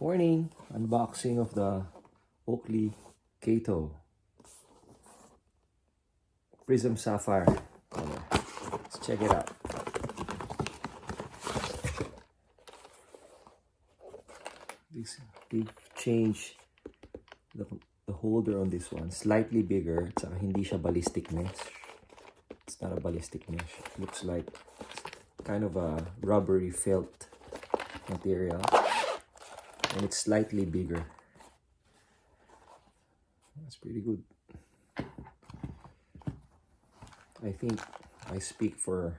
Morning! Unboxing of the Oakley Kato Prizm Sapphire color. Let's check it out. They've changed the holder on this one. Slightly bigger. Tsaka hindi siya ballistic mesh. It's not a ballistic mesh. It looks like kind of a rubbery felt material. And it's slightly bigger. That's pretty good. I think I speak for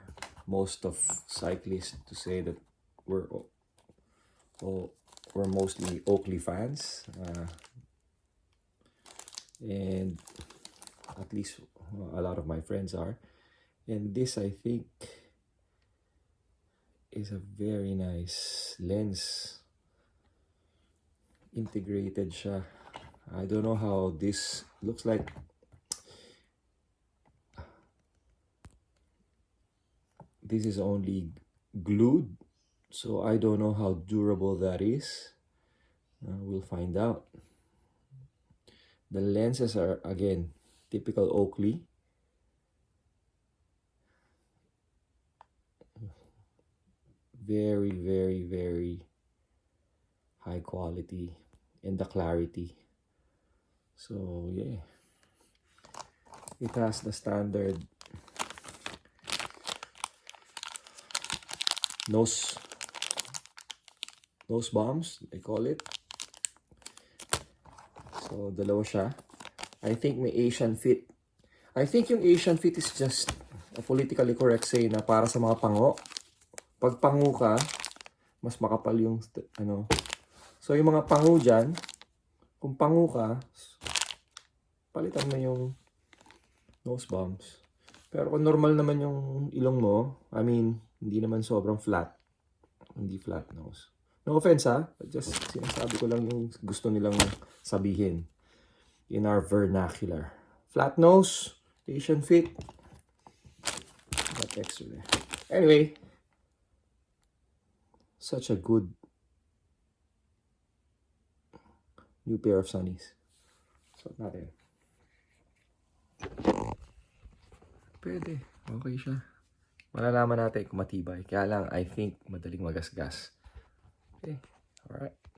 most of cyclists to say that we're mostly Oakley fans, and at least a lot of my friends are. And this, I think, is a very nice lens. Integrated siya. I don't know how this looks like. This is only glued, so I don't know how durable that is. We'll find out. The lenses are, again, typical Oakley. Very, very, very high quality, and the clarity. So yeah, it has the standard nose bombs, they call it. So dalawa siya. I think may Asian fit. I think yung Asian fit is just a politically correct say na para sa mga pango. Pag pango ka, mas makapal yung ano. So yung mga pango dyan, kung pango ka, palitan mo yung nose bombs. Pero kung normal naman yung ilong mo, I mean, hindi naman sobrang flat. Hindi flat nose. No offense ha, just sinasabi ko lang yung gusto nilang sabihin in our vernacular. Flat nose, Asian fit. That extra there. Anyway, such a good new pair of sunnies. So natin. Pwede. Okay siya. Malalaman natin kung matibay. Kaya lang, I think, madaling magasgas. Okay. Alright.